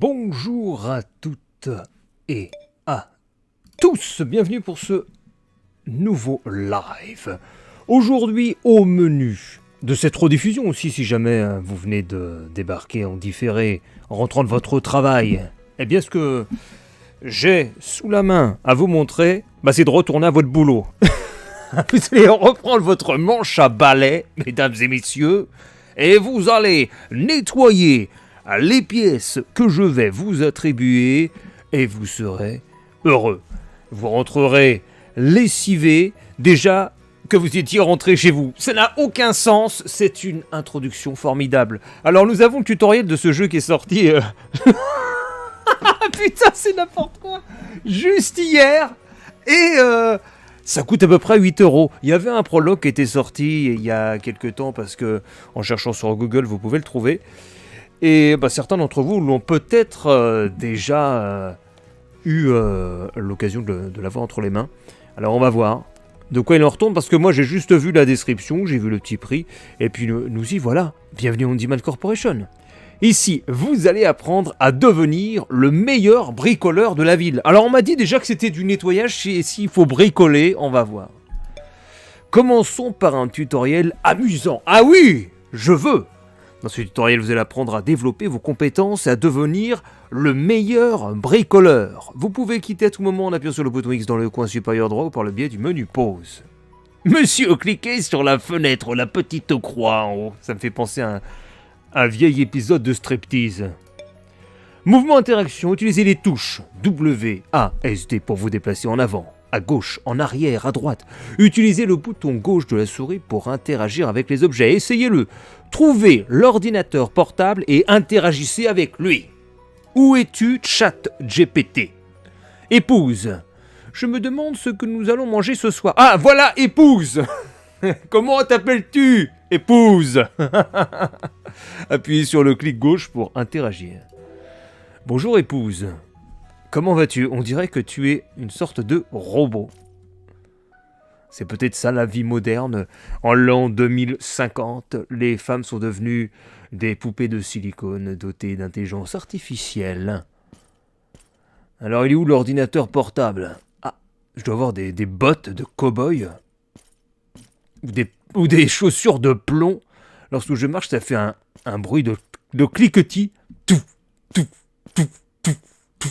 Bonjour à toutes et à tous, bienvenue pour ce nouveau live. Aujourd'hui au menu de cette rediffusion aussi, si jamais vous venez de débarquer en différé en rentrant de votre travail, eh bien ce que j'ai sous la main à vous montrer, c'est de retourner à votre boulot. Vous allez reprendre votre manche à balai, mesdames et messieurs, et vous allez nettoyer les pièces que je vais vous attribuer, et vous serez heureux. Vous rentrerez lessivé, déjà que vous étiez rentré chez vous. Ça n'a aucun sens, c'est une introduction formidable. Alors nous avons le tutoriel de ce jeu qui est sorti... Putain, c'est n'importe quoi. Juste hier, et... ça coûte à peu près 8 €. Il y avait un prologue qui était sorti il y a quelques temps, parce que en cherchant sur Google, vous pouvez le trouver. Et certains d'entre vous l'ont peut-être déjà eu l'occasion de l'avoir entre les mains. Alors on va voir de quoi il en retourne, parce que moi j'ai juste vu la description, j'ai vu le petit prix, et puis nous y voilà. Bienvenue en Handyman Corporation. Ici, vous allez apprendre à devenir le meilleur bricoleur de la ville. Alors on m'a dit déjà que c'était du nettoyage, et s'il faut bricoler, on va voir. Commençons par un tutoriel amusant. Ah oui, je veux. Dans ce tutoriel, vous allez apprendre à développer vos compétences et à devenir le meilleur bricoleur. Vous pouvez quitter à tout moment en appuyant sur le bouton X dans le coin supérieur droit ou par le biais du menu pause. Monsieur, cliquez sur la fenêtre, la petite croix en haut. Ça me fait penser à un vieil épisode de Striptease. Mouvement interaction, utilisez les touches W, A, S, D pour vous déplacer en avant, à gauche, en arrière, à droite. Utilisez le bouton gauche de la souris pour interagir avec les objets. Essayez-le. Trouvez l'ordinateur portable et interagissez avec lui. Où es-tu, ChatGPT? Épouse. Je me demande ce que nous allons manger ce soir. Ah, voilà, épouse. Comment t'appelles-tu, épouse? Appuyez sur le clic gauche pour interagir. Bonjour, épouse. Comment vas-tu? On dirait que tu es une sorte de robot. C'est peut-être ça la vie moderne. En l'an 2050, les femmes sont devenues des poupées de silicone dotées d'intelligence artificielle. Alors il est où l'ordinateur portable? Ah, je dois avoir des bottes de cow-boy. Ou des chaussures de plomb. Lorsque je marche, ça fait un bruit de cliquetis. Tout, tout, tout, tout, tout.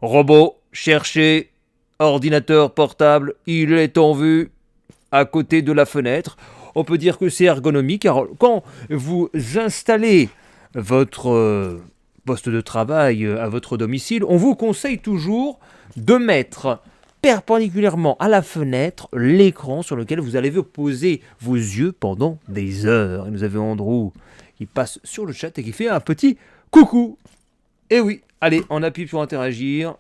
Robot, cherchez. Ordinateur portable, il est en vue. À côté de la fenêtre. On peut dire que c'est ergonomique, car quand vous installez votre poste de travail à votre domicile, on vous conseille toujours de mettre perpendiculairement à la fenêtre l'écran sur lequel vous allez poser vos yeux pendant des heures. Et nous avons Andrew qui passe sur le chat et qui fait un petit coucou. Et oui, allez, on appuie pour interagir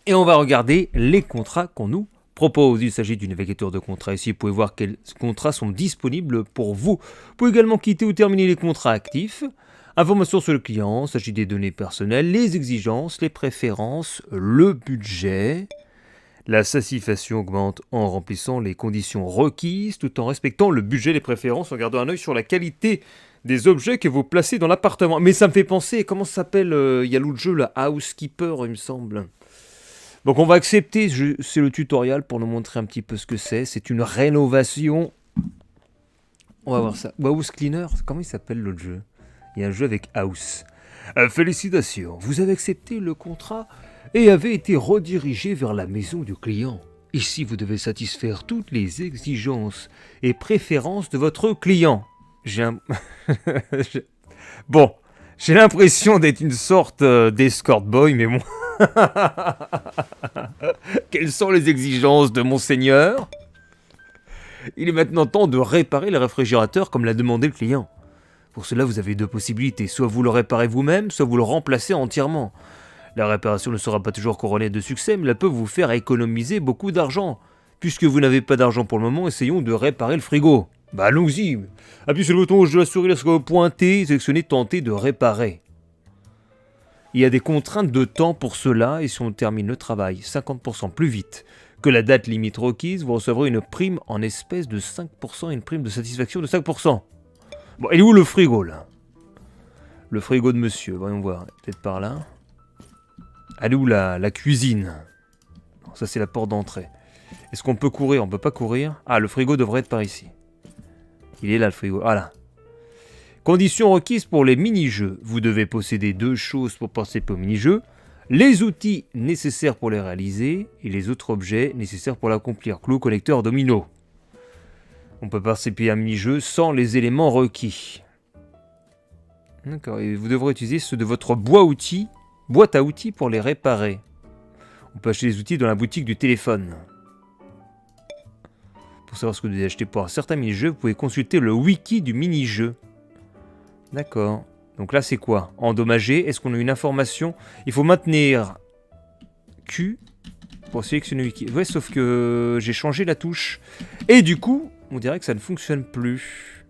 et on va regarder les contrats qu'on nous propose. Il s'agit du navigateur de contrats. Ici, vous pouvez voir quels contrats sont disponibles pour vous. Vous pouvez également quitter ou terminer les contrats actifs. Informations sur le client, il s'agit des données personnelles, les exigences, les préférences, le budget. La satisfaction augmente en remplissant les conditions requises, tout en respectant le budget, les préférences, en gardant un œil sur la qualité des objets que vous placez dans l'appartement. Mais ça me fait penser, comment ça s'appelle, il y a l'autre jeu, le Housekeeper, il me semble. Donc on va accepter, c'est le tutoriel pour nous montrer un petit peu ce que c'est. C'est une rénovation. On va voir ça. House Cleaner, comment il s'appelle l'autre jeu? Il y a un jeu avec House. Félicitations, vous avez accepté le contrat et avez été redirigé vers la maison du client. Ici, vous devez satisfaire toutes les exigences et préférences de votre client. Bon, j'ai l'impression d'être une sorte d'escort boy, mais bon... Quelles sont les exigences de monseigneur? Il est maintenant temps de réparer le réfrigérateur comme l'a demandé le client. Pour cela, vous avez deux possibilités. Soit vous le réparez vous-même, soit vous le remplacez entièrement. La réparation ne sera pas toujours couronnée de succès, mais elle peut vous faire économiser beaucoup d'argent. Puisque vous n'avez pas d'argent pour le moment, essayons de réparer le frigo. Allons-y. Appuyez sur le bouton gauche de la souris lorsque vous pointez, sélectionnez tenter de réparer. Il y a des contraintes de temps pour cela, et si on termine le travail 50% plus vite que la date limite requise, vous recevrez une prime en espèces de 5% et une prime de satisfaction de 5%. Bon, il est où le frigo, là? Le frigo de monsieur, voyons voir, peut-être par là. Elle est où la cuisine? Non, ça c'est la porte d'entrée. Est-ce qu'on peut courir? On peut pas courir. Ah, le frigo devrait être par ici. Il est là le frigo. Voilà. Conditions requises pour les mini-jeux. Vous devez posséder 2 choses pour participer aux mini-jeux. Les outils nécessaires pour les réaliser et les autres objets nécessaires pour l'accomplir. Clou, connecteur, domino. On peut participer à un mini-jeu sans les éléments requis. D'accord. Et vous devrez utiliser ceux de votre boîte à outils pour les réparer. On peut acheter des outils dans la boutique du téléphone. Pour savoir ce que vous devez acheter pour un certain mini-jeu, vous pouvez consulter le wiki du mini-jeu. D'accord. Donc là, c'est quoi? Endommager. Est-ce qu'on a une information? Il faut maintenir Q pour sélectionner le wiki. Ouais, sauf que j'ai changé la touche. Et du coup, on dirait que ça ne fonctionne plus.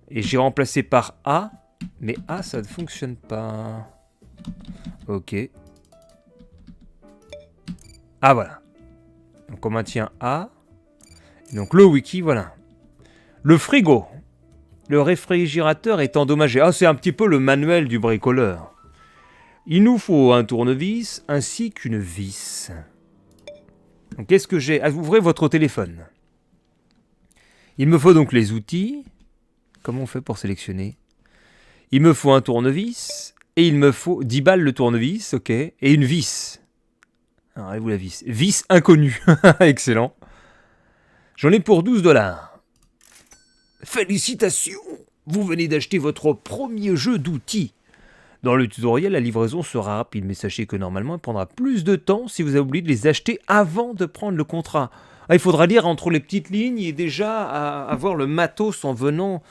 Et j'ai remplacé par A. Mais A, ça ne fonctionne pas. Ok. Ah, voilà. Donc on maintient A. Et donc le wiki, voilà. Le frigo. Le réfrigérateur est endommagé. Ah, c'est un petit peu le manuel du bricoleur. Il nous faut un tournevis ainsi qu'une vis. Donc qu'est-ce que j'ai? Ah, ouvrez votre téléphone. Il me faut donc les outils. Comment on fait pour sélectionner? Il me faut un tournevis. Et il me faut 10 balles le tournevis, ok. Et une vis. Alors, allez-vous la vis? Vis inconnue. Excellent. J'en ai pour 12 $. Félicitations! Vous venez d'acheter votre premier jeu d'outils. Dans le tutoriel, la livraison sera rapide, mais sachez que normalement, elle prendra plus de temps si vous avez oublié de les acheter avant de prendre le contrat. Ah, il faudra lire entre les petites lignes et déjà avoir le matos en venant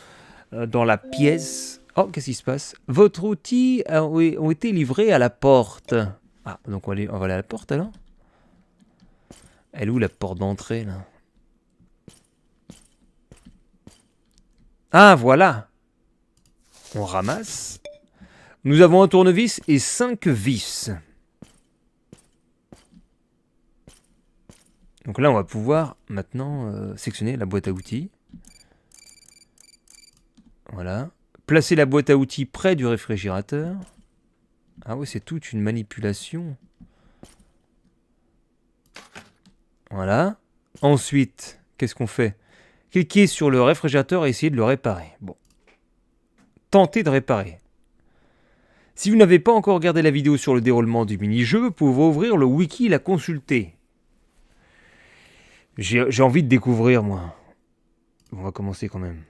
dans la pièce. Oh, qu'est-ce qui se passe? Votre outil ont été livrés à la porte. Ah, donc on va aller à la porte alors? Elle est où la porte d'entrée là? Ah, voilà. On ramasse. Nous avons un tournevis et 5 vis. Donc là, on va pouvoir maintenant sectionner la boîte à outils. Voilà. Placer la boîte à outils près du réfrigérateur. Ah oui, c'est toute une manipulation. Voilà. Ensuite, qu'est-ce qu'on fait? Cliquez sur le réfrigérateur et essayez de le réparer. Bon. Tentez de réparer. Si vous n'avez pas encore regardé la vidéo sur le déroulement du mini-jeu, vous pouvez ouvrir le wiki et la consulter. J'ai envie de découvrir, moi. On va commencer quand même.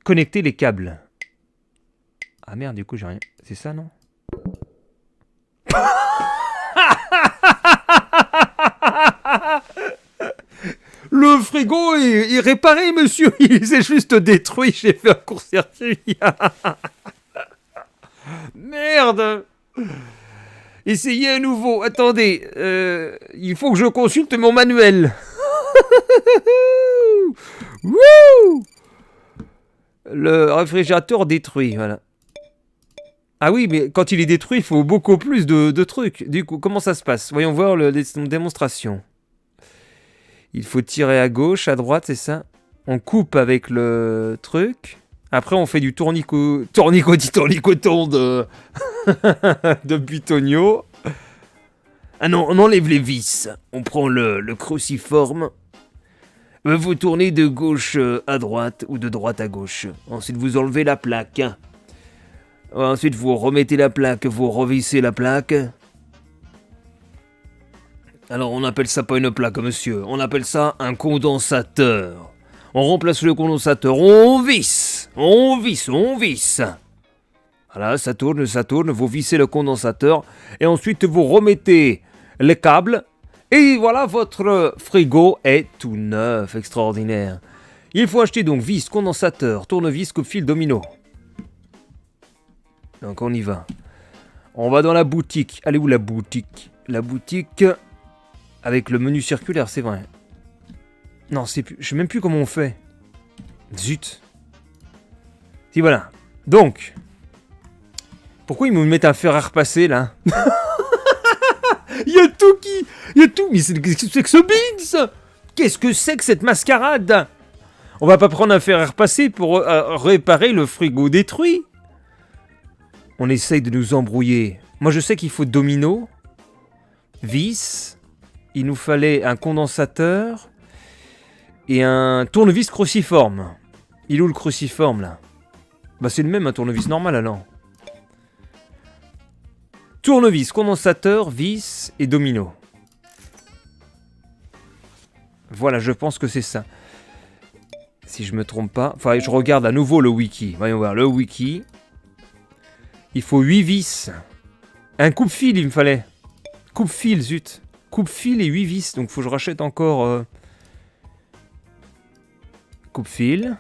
Connecter les câbles. Ah merde, du coup, j'ai rien. C'est ça, non? Le frigo est réparé, monsieur. Il s'est juste détruit. J'ai fait un court-circuit. Merde. Essayez à nouveau. Attendez. Il faut que je consulte mon manuel. Wouh. Le réfrigérateur détruit. Voilà. Ah oui, mais quand il est détruit, il faut beaucoup plus de trucs. Du coup, comment ça se passe? Voyons voir la démonstration. Il faut tirer à gauche, à droite, c'est ça? On coupe avec le truc. Après, on fait du tournicoton de... de butonio. Ah non, on enlève les vis. On prend le cruciforme. Vous tournez de gauche à droite ou de droite à gauche. Ensuite, vous enlevez la plaque. Ensuite, vous remettez la plaque, vous revissez la plaque. Alors, on appelle ça pas une plaque, monsieur. On appelle ça un condensateur. On remplace le condensateur, on visse. Voilà, ça tourne, vous vissez le condensateur. Et ensuite, vous remettez les câbles. Et voilà, votre frigo est tout neuf, extraordinaire. Il faut acheter donc vis, condensateur, tournevis, coupe-fil, domino. Donc, on y va. On va dans la boutique. Elle est où la boutique? La boutique... Avec le menu circulaire, c'est vrai. Non, c'est plus... Je sais même plus comment on fait. Zut. Si, voilà. Donc. Pourquoi ils me mettent un fer à repasser, là? Il y a tout qui... Il y a tout... Mais qu'est-ce que c'est que ce Bins? Qu'est-ce que c'est que cette mascarade? On va pas prendre un fer à repasser pour réparer le frigo détruit. On essaye de nous embrouiller. Moi, je sais qu'il faut domino, vis, il nous fallait un condensateur et un tournevis cruciforme. Il est où le cruciforme, là? Bah, c'est le même, un tournevis normal, alors. Tournevis, condensateur, vis et domino. Voilà, je pense que c'est ça. Si je me trompe pas. Enfin, je regarde à nouveau le wiki. Voyons voir, le wiki. Il faut 8 vis. Un coupe-fil, il me fallait. Coupe-fil, zut. Coupe-fil et 8 vis. Donc, faut que je rachète encore... coupe-fil.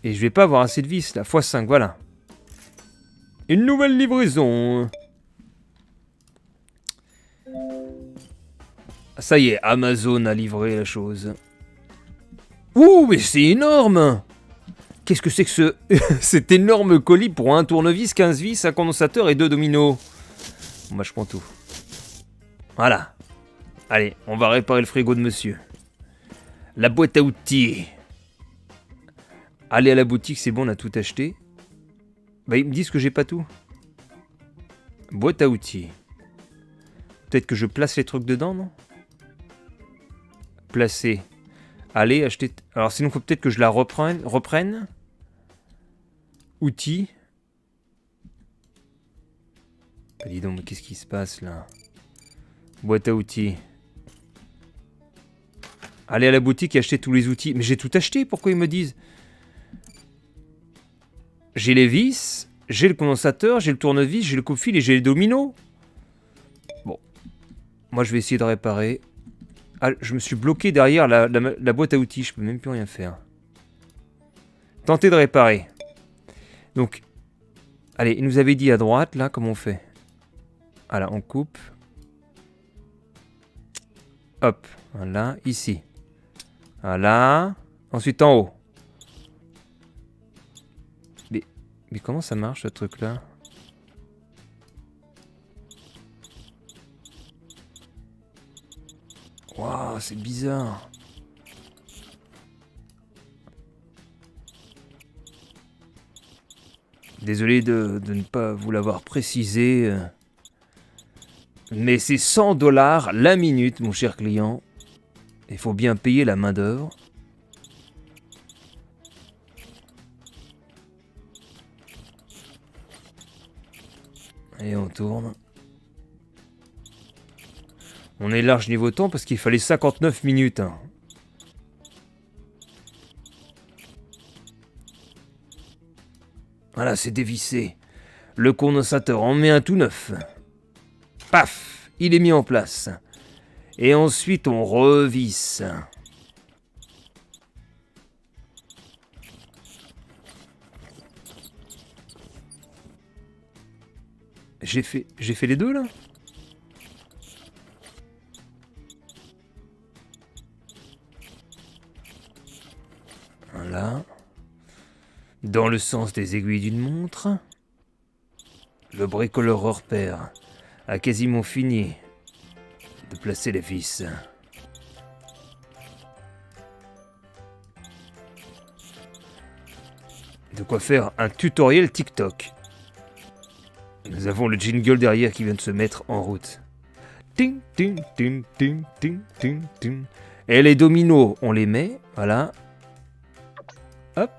Et je vais pas avoir assez de vis, là. x5, voilà. Une nouvelle livraison. Ça y est, Amazon a livré la chose. Ouh, mais c'est énorme! Qu'est-ce que c'est que cet énorme colis pour un tournevis, 15 vis, un condensateur et 2 dominos? Bon, bah, je prends tout. Voilà. Allez, on va réparer le frigo de monsieur. La boîte à outils. Allez à la boutique, c'est bon, on a tout acheté. Bah, ils me disent que j'ai pas tout. Boîte à outils. Peut-être que je place les trucs dedans, non? Placer. Allez, acheter... Alors sinon, il faut peut-être que je la reprenne. Outils. Bah, dis donc, mais qu'est-ce qui se passe, là? Boîte à outils. Allez à la boutique et acheter tous les outils. Mais j'ai tout acheté, pourquoi ils me disent? J'ai les vis, j'ai le condensateur, j'ai le tournevis, j'ai le coupe-fil et j'ai les dominos. Bon. Moi, je vais essayer de réparer. Ah, je me suis bloqué derrière la boîte à outils. Je peux même plus rien faire. Tenter de réparer. Donc, allez, il nous avait dit à droite, là, comment on fait? Voilà, on coupe. Hop, voilà, ici. Voilà. Ensuite, en haut. Mais comment ça marche, ce truc-là? Waouh, c'est bizarre. Désolé de ne pas vous l'avoir précisé. Mais c'est 100$ la minute, mon cher client. Il faut bien payer la main-d'œuvre. Et on tourne. On est large niveau temps parce qu'il fallait 59 minutes. Hein. Voilà, c'est dévissé. Le condensateur en met un tout neuf. Paf, il est mis en place. Et ensuite, on revisse. J'ai fait les deux, là? Voilà. Dans le sens des aiguilles d'une montre. Le bricoleur repère a quasiment fini de placer les vis. De quoi faire un tutoriel TikTok. Nous avons le jingle derrière qui vient de se mettre en route. Ting, ting, ting, ting, ting, ting, ting. Et les dominos, on les met, voilà. Hop.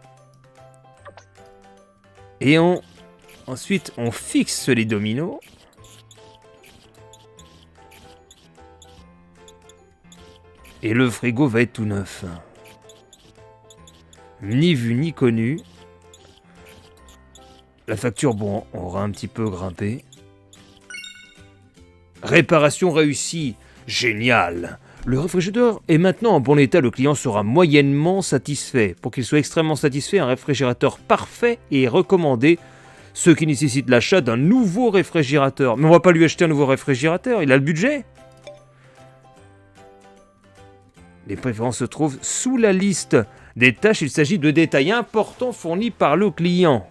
Et ensuite, on fixe les dominos. Et le frigo va être tout neuf. Ni vu ni connu. La facture, bon, on aura un petit peu grimpé. Réparation réussie. Génial. Le réfrigérateur est maintenant en bon état. Le client sera moyennement satisfait. Pour qu'il soit extrêmement satisfait, un réfrigérateur parfait est recommandé. Ce qui nécessite l'achat d'un nouveau réfrigérateur. Mais on va pas lui acheter un nouveau réfrigérateur. Il a le budget. Les préférences se trouvent sous la liste des tâches. Il s'agit de détails importants fournis par le client.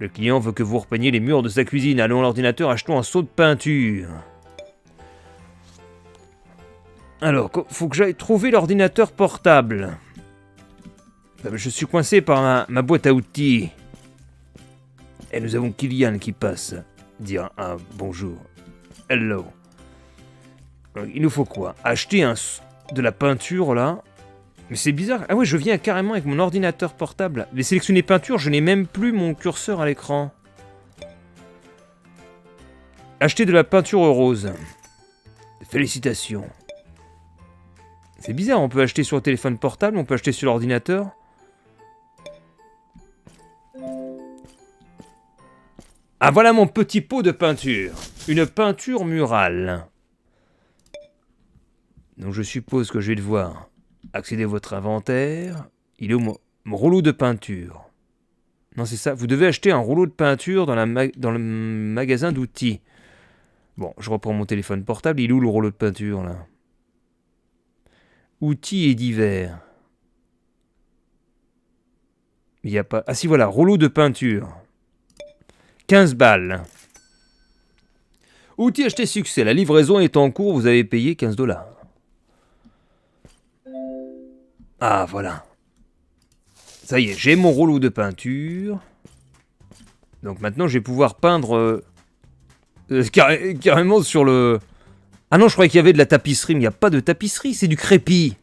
Le client veut que vous repeigniez les murs de sa cuisine. Allons à l'ordinateur, achetons un seau de peinture. Alors, faut que j'aille trouver l'ordinateur portable. Je suis coincé par ma boîte à outils. Et nous avons Kylian qui passe. Dire un bonjour. Hello. Donc, il nous faut quoi? Acheter de la peinture là. Mais c'est bizarre. Ah ouais, je viens carrément avec mon ordinateur portable. Les sélectionner peinture, je n'ai même plus mon curseur à l'écran. Acheter de la peinture rose. Félicitations. C'est bizarre, on peut acheter sur le téléphone portable, on peut acheter sur l'ordinateur. Ah, voilà mon petit pot de peinture. Une peinture murale. Donc je suppose que je vais devoir accéder à votre inventaire. Il est où mon rouleau de peinture? Non, c'est ça. Vous devez acheter un rouleau de peinture dans le magasin d'outils. Bon, je reprends mon téléphone portable. Il est où le rouleau de peinture, là? Outils et divers. Il n'y a pas... Ah si, voilà, rouleau de peinture. 15 balles. Outils acheté succès. La livraison est en cours. Vous avez payé 15 $. Ah, voilà. Ça y est, j'ai mon rouleau de peinture. Donc maintenant, je vais pouvoir peindre carrément sur le... Ah non, je croyais qu'il y avait de la tapisserie, mais il n'y a pas de tapisserie, c'est du crépi.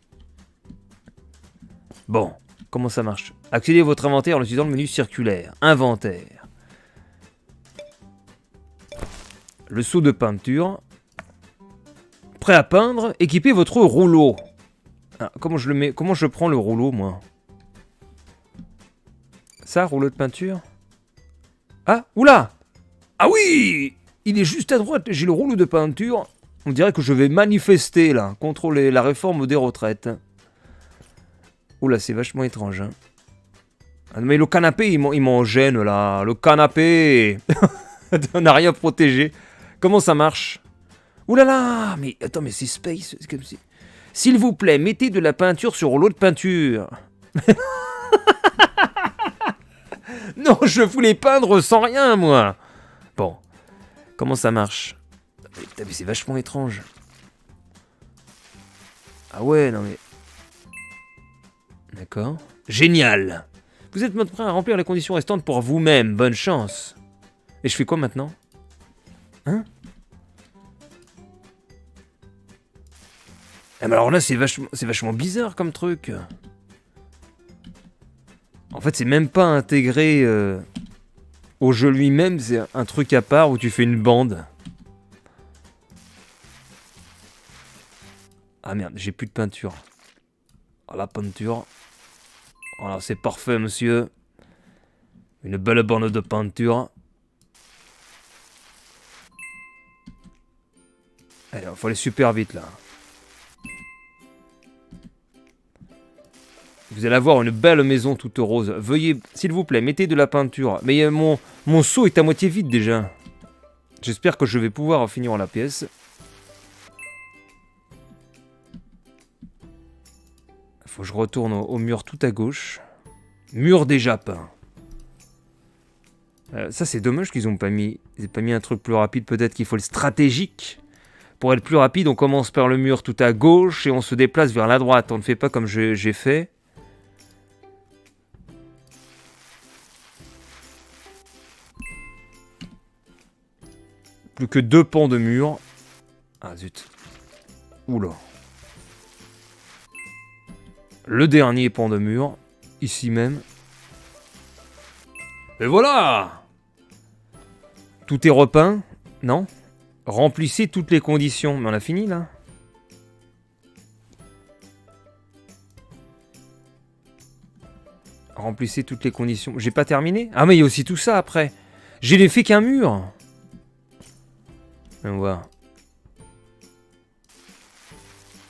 Bon, comment ça marche? Accédez à votre inventaire en utilisant le menu circulaire. Inventaire. Le seau de peinture. Prêt à peindre, équipez votre rouleau. Ah, comment je le mets? Comment je prends le rouleau, moi? Ça, rouleau de peinture? Ah, oula! Ah oui! Il est juste à droite, j'ai le rouleau de peinture. On dirait que je vais manifester, là, contre la réforme des retraites. Oula, c'est vachement étrange, hein. Ah, mais le canapé, il m'en gêne, là. Le canapé! On n'a rien protégé. Comment ça marche? Oulala! Mais attends, mais c'est space. C'est comme si... S'il vous plaît, mettez de la peinture sur rouleau de peinture. Non, je voulais peindre sans rien, moi. Bon, comment ça marche? Mais c'est vachement étrange. Ah ouais, non mais... D'accord. Génial. Vous êtes prêt à remplir les conditions restantes pour vous-même. Bonne chance. Et je fais quoi maintenant? Hein? Ah, mais alors là, c'est vachement bizarre comme truc. En fait, c'est même pas intégré au jeu lui-même. C'est un truc à part où tu fais une bande. Ah merde, j'ai plus de peinture. Ah, la peinture. Voilà, c'est parfait, monsieur. Une belle bande de peinture. Allez, il faut aller super vite, là. Vous allez avoir une belle maison toute rose. Veuillez, s'il vous plaît, mettez de la peinture. Mais mon seau est à moitié vide, déjà. J'espère que je vais pouvoir finir la pièce. Faut que je retourne au mur tout à gauche. Mur déjà peint. Ça, c'est dommage qu'ils n'ont pas mis un truc plus rapide. Peut-être qu'il faut le stratégique. Pour être plus rapide, on commence par le mur tout à gauche et on se déplace vers la droite. On ne fait pas comme j'ai fait. Plus que 2 pans de mur. Ah zut. Oula. Le dernier pan de mur. Ici même. Et voilà! Tout est repeint? Non? Remplissez toutes les conditions. Mais on a fini là? Remplissez toutes les conditions. J'ai pas terminé? Ah mais il y a aussi tout ça après. J'ai fait qu'un mur. On va voir.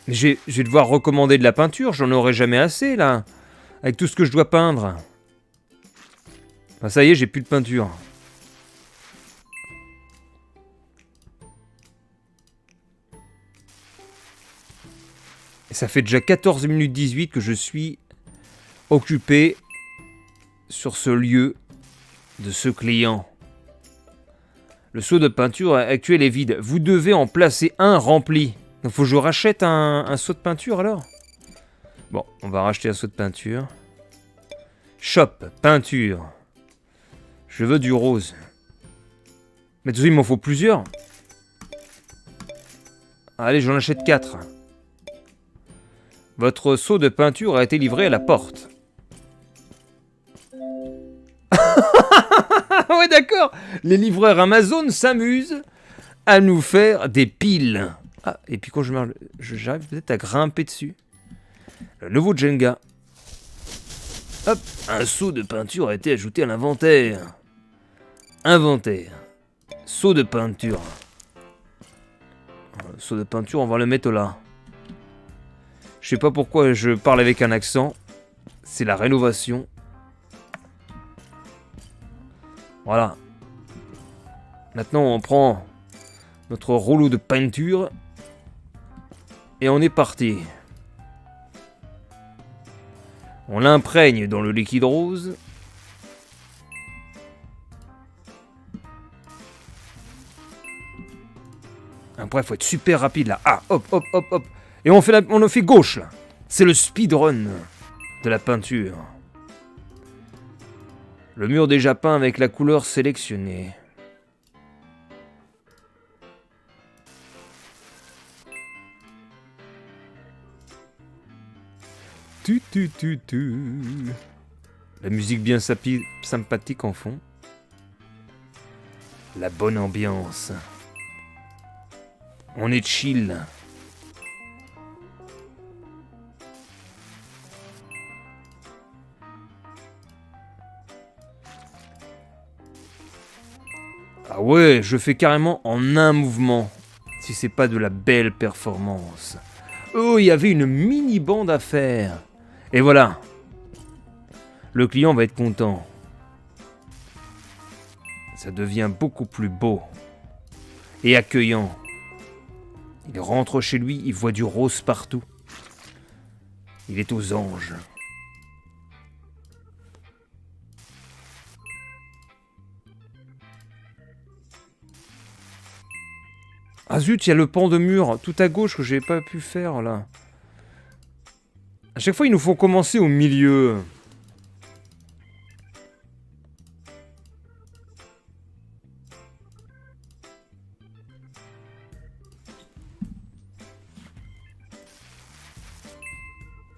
Je vais devoir recommander de la peinture. J'en aurai jamais assez là. Avec tout ce que je dois peindre. Enfin, ça y est, j'ai plus de peinture. Et ça fait déjà 14 minutes 18 que je suis occupé sur ce lieu de ce client. Le seau de peinture actuel est vide. Vous devez en placer un rempli. Donc faut que je rachète un seau de peinture alors? Bon, on va racheter un seau de peinture. Shop, peinture. Je veux du rose. Mais tout ça, il m'en faut plusieurs. Allez, j'en achète 4. Votre seau de peinture a été livré à la porte. Ouais, d'accord. Les livreurs Amazon s'amusent à nous faire des piles. Ah, et puis quand j'arrive peut-être à grimper dessus. Le nouveau Jenga. Hop, un seau de peinture a été ajouté à l'inventaire. Inventaire. Seau de peinture. Seau de peinture, on va le mettre là. Je sais pas pourquoi je parle avec un accent. C'est la rénovation. Voilà. Maintenant, on prend notre rouleau de peinture. Et on est parti. On l'imprègne dans le liquide rose. Après, il faut être super rapide là. Ah, hop, hop, hop, hop. Et on le fait gauche là. C'est le speedrun de la peinture. Le mur déjà peint avec la couleur sélectionnée. La musique bien sympathique en fond. La bonne ambiance. On est chill. Ah ouais, je fais carrément en un mouvement. Si c'est pas de la belle performance. Oh, il y avait une mini bande à faire. Et voilà. Le client va être content. Ça devient beaucoup plus beau. Et accueillant. Il rentre chez lui, il voit du rose partout. Il est aux anges. Ah zut, il y a le pan de mur tout à gauche que j'ai pas pu faire là. À chaque fois, il nous faut commencer au milieu.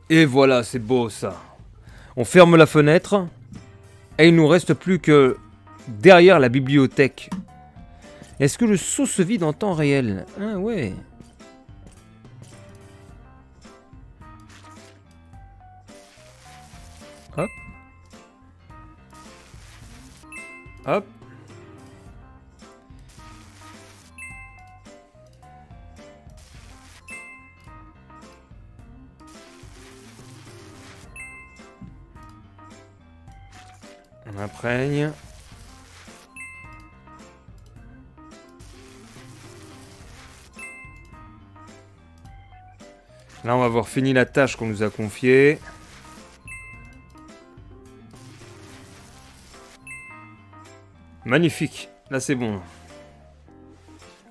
Et voilà, c'est beau ça. On ferme la fenêtre. Et il nous reste plus que derrière la bibliothèque. Est-ce que le seau se vide en temps réel? Ah ouais. Hop. Hop. On imprègne. Là, on va avoir fini la tâche qu'on nous a confiée. Magnifique. Là, c'est bon.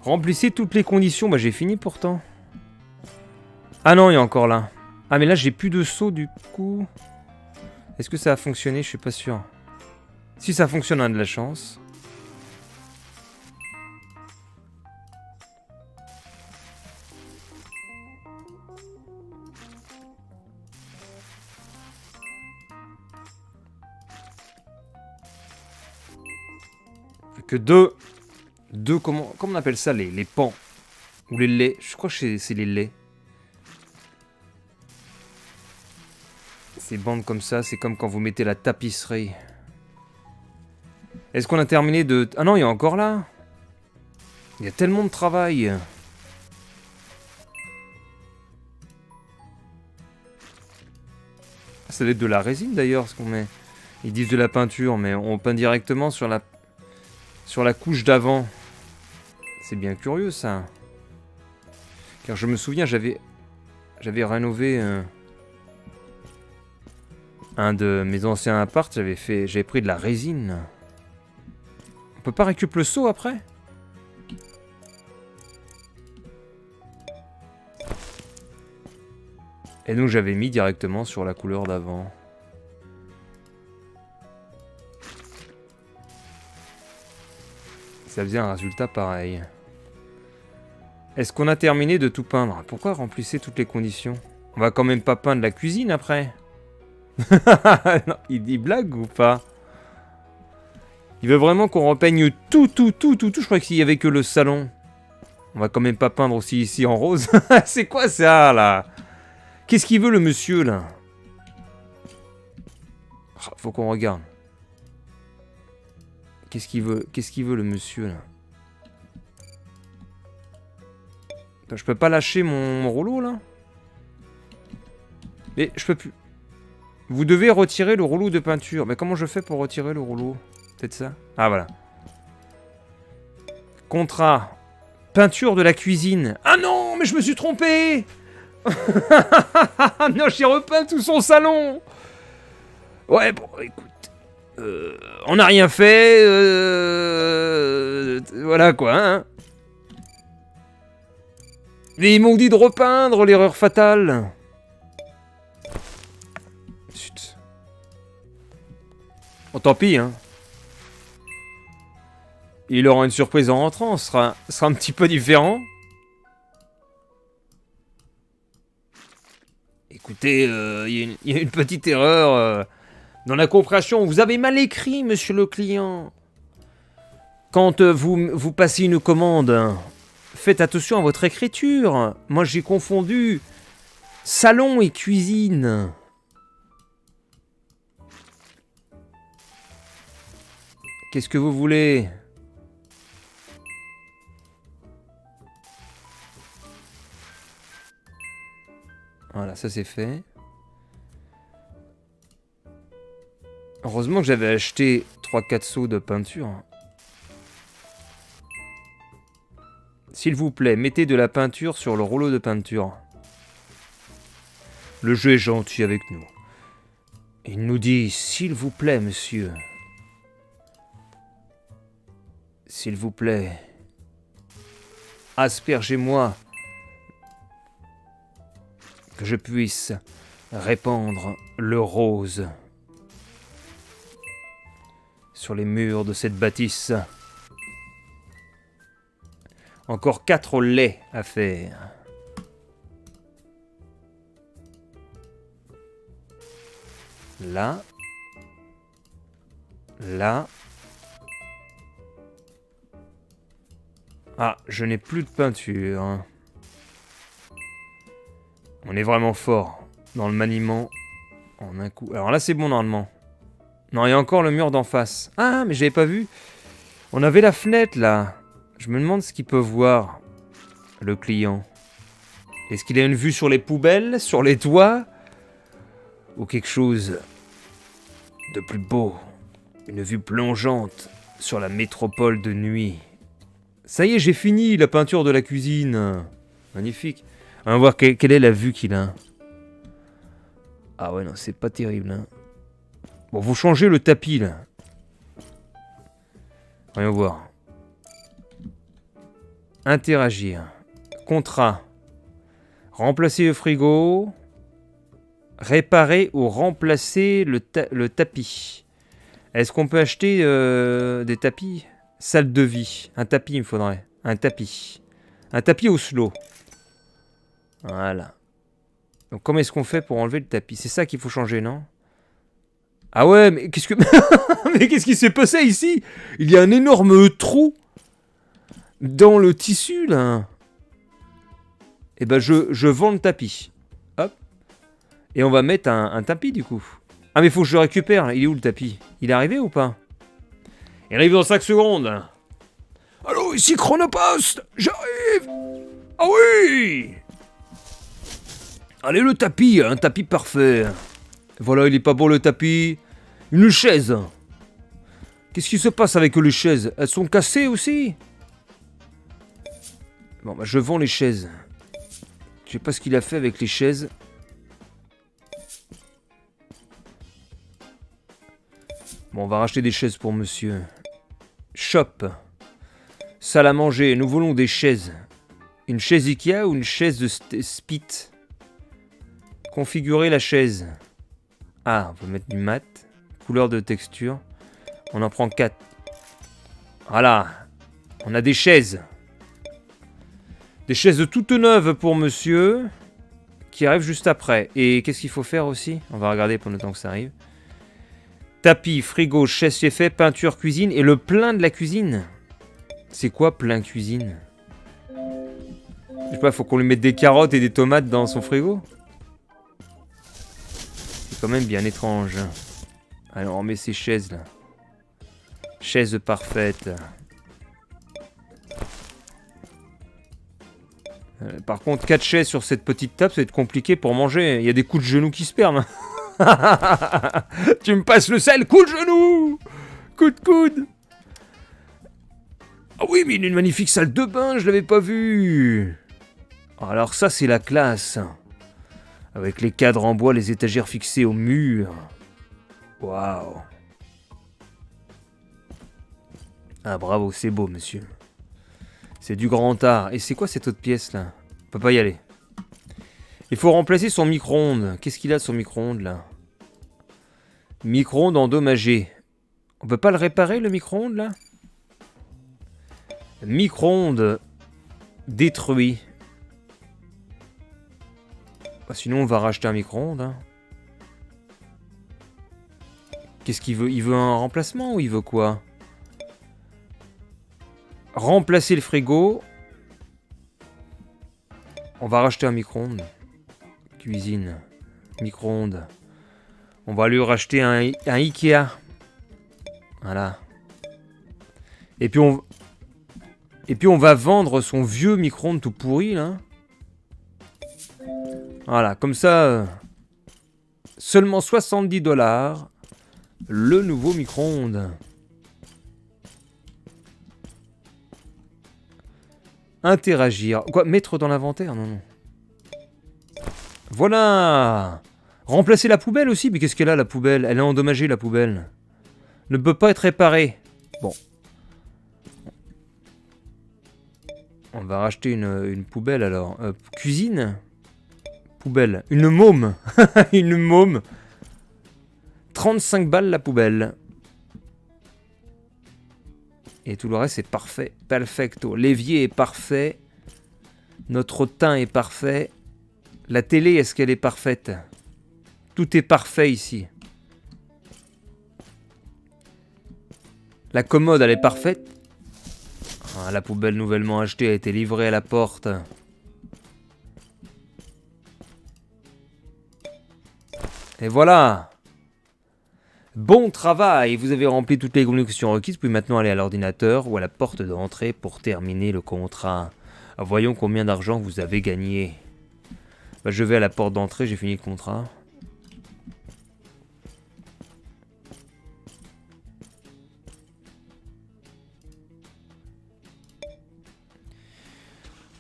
Remplissez toutes les conditions. Bah, j'ai fini pourtant. Ah non, il y a encore là. Ah, mais là, j'ai plus de seau du coup. Est-ce que ça a fonctionné? Je suis pas sûr. Si ça fonctionne, on a de la chance. Que deux comment on appelle ça, les pans ou les laits. Je crois que c'est les laits. Ces bandes comme ça, c'est comme quand vous mettez la tapisserie. Est-ce qu'on a terminé de... Ah non, il y a encore là. Il y a tellement de travail. Ça doit être de la résine d'ailleurs, ce qu'on met. Ils disent de la peinture, mais on peint directement sur la couche d'avant. C'est bien curieux ça. Car je me souviens, j'avais rénové un de mes anciens apparts, j'avais pris de la résine. On peut pas récupérer le seau après? Et donc j'avais mis directement sur la couleur d'avant. ça faisait un résultat pareil. Est-ce qu'on a terminé de tout peindre? Pourquoi remplissez toutes les conditions? On va quand même pas peindre la cuisine après. Non, il dit blague ou pas? Il veut vraiment qu'on repeigne tout. Je crois qu'il y avait que le salon. On va quand même pas peindre aussi ici en rose. C'est quoi ça, là? Qu'est-ce qu'il veut, le monsieur, là? Faut qu'on regarde. Qu'est-ce qu'il veut? Qu'est-ce qu'il veut, le monsieur, là? Attends, je peux pas lâcher mon rouleau, là? Mais je peux plus. Vous devez retirer le rouleau de peinture. Mais comment je fais pour retirer le rouleau? Peut-être ça? Ah, voilà. Contrat. Peinture de la cuisine. Ah non, mais je me suis trompé. Non, j'ai repeint tout son salon. Ouais, bon, écoute. On n'a rien fait. Voilà, quoi, hein. Mais ils m'ont dit de repeindre, l'erreur fatale. Zut. Bon, tant pis, hein. Il aura une surprise en rentrant, ce sera un petit peu différent. Écoutez, il y a une petite erreur dans la compréhension. Vous avez mal écrit, monsieur le client. Quand vous passez une commande, faites attention à votre écriture. Moi, j'ai confondu salon et cuisine. Qu'est-ce que vous voulez ? Voilà, ça c'est fait. Heureusement que j'avais acheté 3-4 seaux de peinture. S'il vous plaît, mettez de la peinture sur le rouleau de peinture. Le jeu est gentil avec nous. Il nous dit, s'il vous plaît, monsieur. S'il vous plaît. Aspergez-moi. Que je puisse répandre le rose sur les murs de cette bâtisse. Encore 4 laits à faire. Là. Là. Ah, je n'ai plus de peinture. On est vraiment fort dans le maniement en un coup. Alors là, c'est bon normalement. Non, il y a encore le mur d'en face. Ah, mais j'avais pas vu. On avait la fenêtre là. Je me demande ce qu'il peut voir, le client. Est-ce qu'il a une vue sur les poubelles, sur les toits? Ou quelque chose de plus beau? Une vue plongeante sur la métropole de nuit. Ça y est, j'ai fini la peinture de la cuisine. Magnifique. On va voir quelle est la vue qu'il a. Ah ouais, non, c'est pas terrible. Hein. Bon, vous changez le tapis, là. Voyons voir. Interagir. Contrat. Remplacer le frigo. Réparer ou remplacer le tapis. Est-ce qu'on peut acheter des tapis? Salle de vie. Un tapis, il me faudrait. Un tapis. Un tapis au slow. Voilà. Donc comment est-ce qu'on fait pour enlever le tapis? C'est ça qu'il faut changer, non? Ah ouais, mais qu'est-ce que... mais qu'est-ce qui s'est passé ici? Il y a un énorme trou dans le tissu, là. Et ben, je vends le tapis. Hop. Et on va mettre un tapis, du coup. Ah, mais il faut que je le récupère. Il est où, le tapis? Il est arrivé ou pas? Il arrive dans 5 secondes. Allô, ici Chronopost. J'arrive. Ah oui. Allez, le tapis, un tapis parfait. Voilà, il est pas beau le tapis. Une chaise. Qu'est-ce qui se passe avec les chaises? Elles sont cassées aussi? Bon, bah je vends les chaises. Je sais pas ce qu'il a fait avec les chaises. Bon, on va racheter des chaises pour monsieur. Shop. Salle à manger, nous voulons des chaises. Une chaise Ikea ou une chaise de Spit? Configurer la chaise. Ah, on va mettre du mat. Couleur de texture. On en prend 4. Voilà. On a des chaises. Des chaises toutes neuves pour monsieur. Qui arrive juste après. Et qu'est-ce qu'il faut faire aussi? On va regarder pendant le temps que ça arrive. Tapis, frigo, chaise chez fait, peinture, cuisine. Et le plein de la cuisine. C'est quoi plein cuisine? Je sais pas, faut qu'on lui mette des carottes et des tomates dans son frigo? C'est quand même bien étrange. Alors on met ces chaises là. Chaise parfaite. Par contre, 4 chaises sur cette petite table, ça va être compliqué pour manger. Il y a des coups de genoux qui se perdent. Tu me passes le sel, coup de genou! Coup de coude! Ah oui, mais il y a une magnifique salle de bain, je l'avais pas vue. Alors ça, c'est la classe. Avec les cadres en bois, les étagères fixées au mur. Waouh. Ah bravo, c'est beau, monsieur. C'est du grand art. Et c'est quoi cette autre pièce là? On peut pas y aller. Il faut remplacer son micro-ondes. Qu'est-ce qu'il a son micro-ondes là? Micro-ondes endommagé. On peut pas le réparer le micro-ondes là? Micro-ondes détruit. Bah, sinon on va racheter un micro-ondes. Hein. Qu'est-ce qu'il veut? Il veut un remplacement ou il veut quoi? Remplacer le frigo. On va racheter un micro-ondes. Cuisine. Micro-ondes. On va lui racheter un Ikea. Voilà. Et puis on va vendre son vieux micro-ondes tout pourri là. Voilà, comme ça. Seulement 70 $. Le nouveau micro-ondes. Interagir. Quoi? Mettre dans l'inventaire? Non, non. Voilà. Remplacer la poubelle aussi. Mais qu'est-ce qu'elle a la poubelle? Elle est endommagée la poubelle. Ne peut pas être réparée. Bon. On va racheter une poubelle alors. Cuisine? Poubelle. Une môme. Une môme. 35 balles la poubelle. Et tout le reste est parfait. Perfecto. L'évier est parfait. Notre teint est parfait. La télé, est-ce qu'elle est parfaite? Tout est parfait ici. La commode, elle est parfaite. Ah, la poubelle nouvellement achetée a été livrée à la porte. Et voilà. Bon travail, vous avez rempli toutes les conditions requises, puis maintenant aller à l'ordinateur ou à la porte d'entrée pour terminer le contrat. Voyons combien d'argent vous avez gagné. Bah, je vais à la porte d'entrée, j'ai fini le contrat.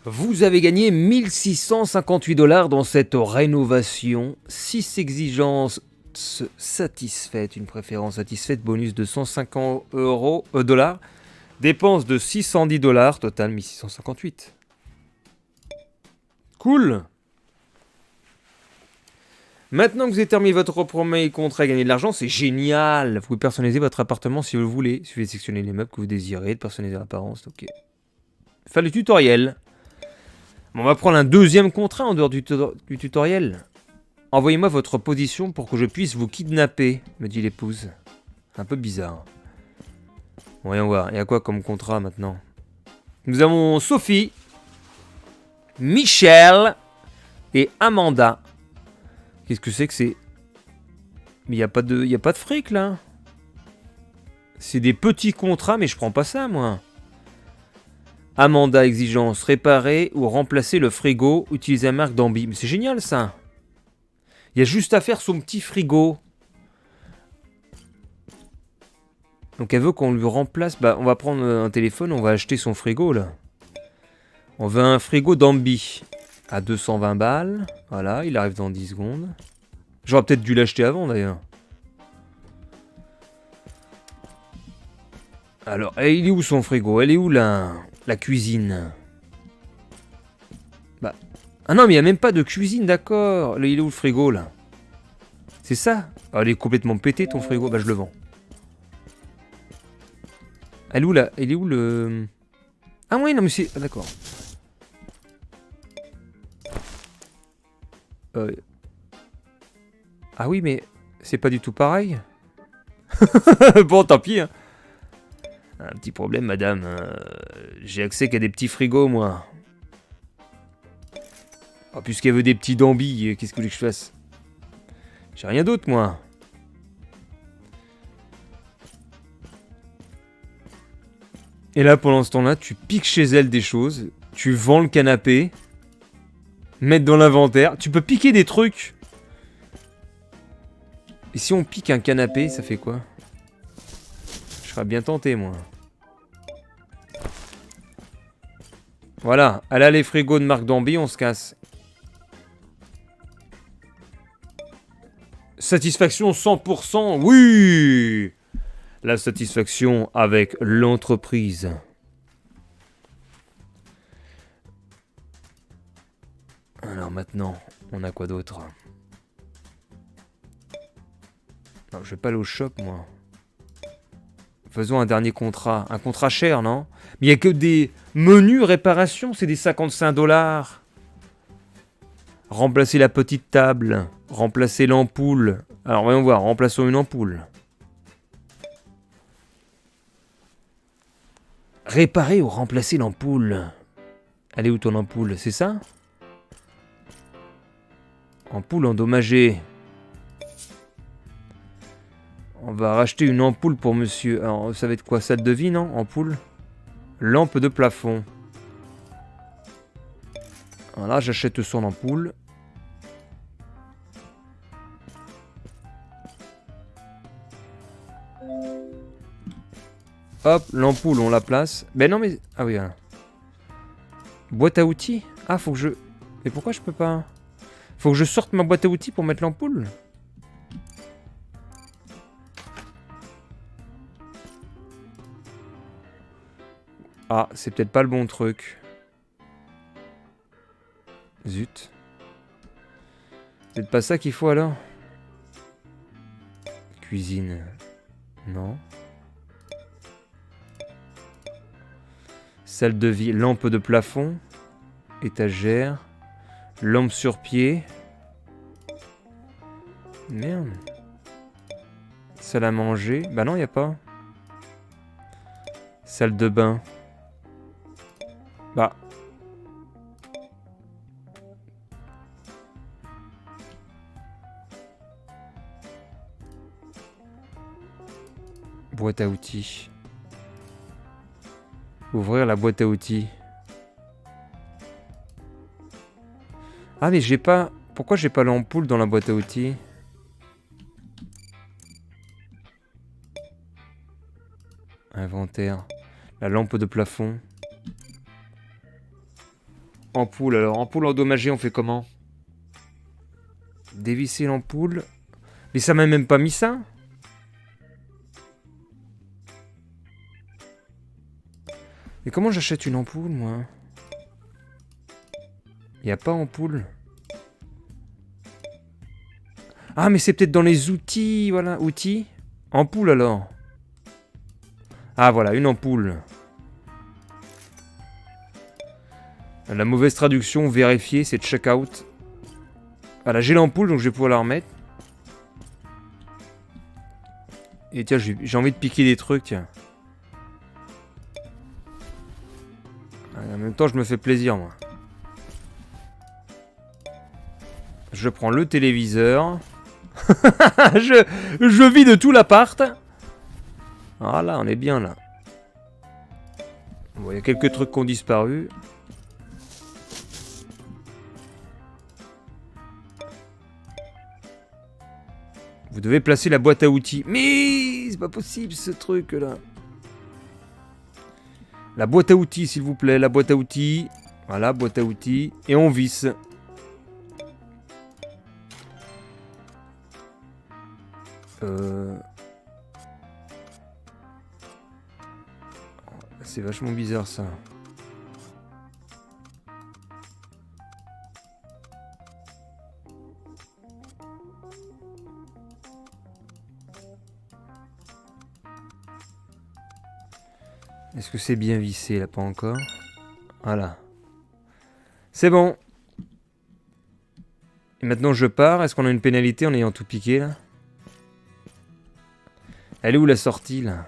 Vous avez gagné 1658 $ dans cette rénovation. 6 exigences satisfaites, une préférence satisfaite, bonus de 150 $, dépenses de 610 $, total 1658. Cool. Maintenant que vous avez terminé votre premier contrat et gagné de l'argent, c'est génial. Vous pouvez personnaliser votre appartement si vous le voulez. Il suffit de sélectionner les meubles que vous désirez, de personnaliser l'apparence, ok. Faire le tutoriel. On va prendre un deuxième contrat en dehors du tutoriel. Envoyez-moi votre position pour que je puisse vous kidnapper, me dit l'épouse. Un peu bizarre. Bon, voyons voir. Il y a quoi comme contrat maintenant? Nous avons Sophie, Michel et Amanda. Qu'est-ce que c'est que c'est? Mais il n'y a pas de fric là. C'est des petits contrats, mais je prends pas ça moi. Amanda, exigence, réparer ou remplacer le frigo, utiliser la marque d'Ambi. Mais c'est génial ça. Il y a juste à faire son petit frigo. Donc elle veut qu'on lui remplace. Bah on va prendre un téléphone, on va acheter son frigo là. On veut un frigo d'Ambi à 220 balles. Voilà, il arrive dans 10 secondes. J'aurais peut-être dû l'acheter avant d'ailleurs. Alors, il est où son frigo? Elle est où la cuisine? Bah. Ah non, mais il n'y a même pas de cuisine, d'accord. Il est où le frigo là? C'est ça? Ah, il est complètement pété ton frigo. Bah je le vends. Elle est où là? Elle est où le... Ah oui, non mais c'est... Ah, d'accord. Ah oui, mais c'est pas du tout pareil. Bon, tant pis. Hein. Un petit problème, madame. J'ai accès qu'à des petits frigos, moi. Oh, puisqu'elle veut des petits dambis, qu'est-ce que vous voulez que je fasse? J'ai rien d'autre, moi. Et là, pendant ce temps-là, tu piques chez elle des choses. Tu vends le canapé. Mettre dans l'inventaire. Tu peux piquer des trucs. Et si on pique un canapé, ça fait quoi? Je serais bien tenté, moi. Voilà. Elle a les frigos de marque Dambi, on se casse. Satisfaction 100%, oui! La satisfaction avec l'entreprise. Alors maintenant, on a quoi d'autre? Non, je vais pas aller au shop, moi. Faisons un dernier contrat. Un contrat cher, non? Mais il n'y a que des menus réparation, c'est des 55 $. Remplacer la petite table. Remplacer l'ampoule. Alors, voyons voir, remplaçons une ampoule. Réparer ou remplacer l'ampoule. Elle est où ton ampoule? C'est ça? Ampoule endommagée. On va racheter une ampoule pour monsieur. Alors, ça va être quoi? Salle de vie, non? Ampoule. Lampe de plafond. Voilà, j'achète son ampoule. Hop, l'ampoule, on la place. Ben non, mais... Ah oui, hein. Boîte à outils? Ah, faut que je... Mais pourquoi je peux pas... Faut que je sorte ma boîte à outils pour mettre l'ampoule? Ah, c'est peut-être pas le bon truc. Zut. C'est peut-être pas ça qu'il faut alors? Cuisine. Non. Salle de vie, lampe de plafond. Étagère. Lampe sur pied. Merde. Salle à manger. Bah non, y a pas. Salle de bain. Bah. Boîte à outils. Ouvrir la boîte à outils. Ah mais j'ai pas... Pourquoi j'ai pas l'ampoule dans la boîte à outils? Inventaire. La lampe de plafond. Ampoule, alors ampoule endommagée, on fait comment? Dévisser l'ampoule. Mais ça m'a même pas mis ça? Mais comment j'achète une ampoule, moi? Y a pas ampoule. Ah, mais c'est peut-être dans les outils, voilà, outils. Ampoule, alors. Ah, voilà, une ampoule. La mauvaise traduction, vérifier, c'est check-out. Voilà, j'ai l'ampoule, donc je vais pouvoir la remettre. Et tiens, j'ai envie de piquer des trucs, tiens. En même temps, je me fais plaisir, moi. Je prends le téléviseur. je vide tout l'appart. Voilà, on est bien, là. Bon, il y a quelques trucs qui ont disparu. Vous devez placer la boîte à outils. Mais c'est pas possible, ce truc-là. La boîte à outils, s'il vous plaît. La boîte à outils. Voilà, boîte à outils. Et on visse. C'est vachement bizarre, ça. Est-ce que c'est bien vissé là? Pas encore. Voilà. C'est bon. Et maintenant je pars. Est-ce qu'on a une pénalité en ayant tout piqué là? Elle est où la sortie là?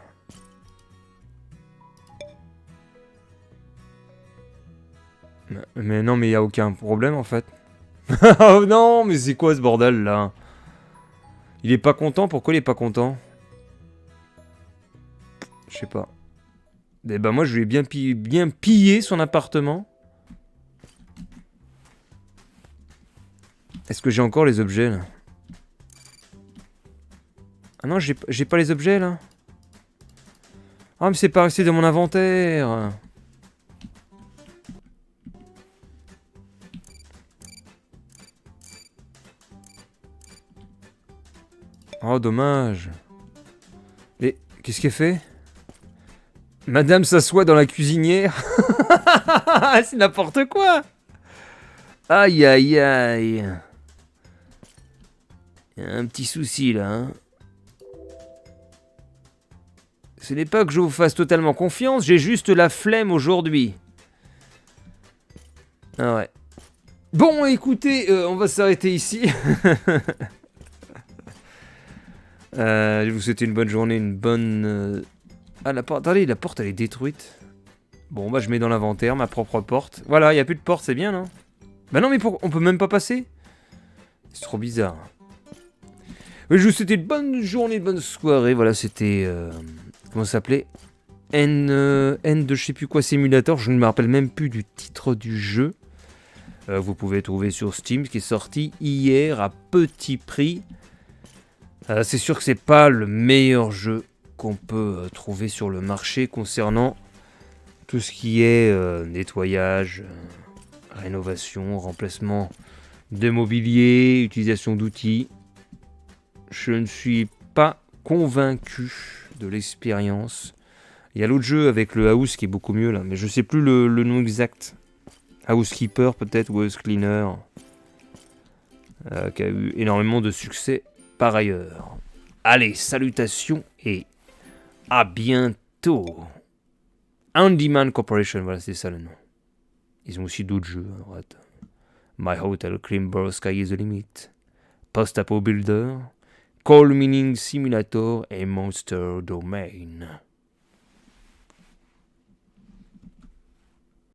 Mais non, mais il y a aucun problème en fait. Oh non, mais c'est quoi ce bordel là? Il est pas content? Pourquoi il est pas content? Je sais pas. Eh ben moi je lui ai bien pillé son appartement. Est-ce que j'ai encore les objets là? Ah non, j'ai pas les objets là. Ah mais c'est pas resté dans mon inventaire. Oh dommage. Mais qu'est-ce qu'elle fait? Madame s'assoit dans la cuisinière. C'est n'importe quoi. Aïe aïe aïe. Il y a un petit souci là. Hein. Ce n'est pas que je vous fasse totalement confiance, j'ai juste la flemme aujourd'hui. Ah ouais. Bon, écoutez, on va s'arrêter ici. Je vous souhaite une bonne journée, une bonne... Ah, la porte... Attendez, la porte, elle est détruite. Bon, bah, je mets dans l'inventaire ma propre porte. Voilà, il n'y a plus de porte, c'est bien, non? Bah non, mais on peut même pas passer? C'est trop bizarre. Je vous souhaite une bonne journée, une bonne soirée. Voilà, c'était... comment ça s'appelait? N de je sais plus quoi simulator. Je ne me rappelle même plus du titre du jeu. Vous pouvez trouver sur Steam, qui est sorti hier à petit prix. C'est sûr que c'est pas le meilleur jeu qu'on peut trouver sur le marché concernant tout ce qui est nettoyage, rénovation, remplacement de mobilier, utilisation d'outils. Je ne suis pas convaincu de l'expérience. Il y a l'autre jeu avec le House qui est beaucoup mieux là, mais je sais plus le nom exact. Housekeeper peut-être ou House Cleaner, qui a eu énormément de succès par ailleurs. Allez, salutations et à bientôt. Handyman Corporation, voilà, c'est ça le nom. Ils ont aussi d'autres jeux à droite. My Hotel, Climber, Sky is the Limit, Post-Apo Builder, Call Mining Simulator et Monster Domain.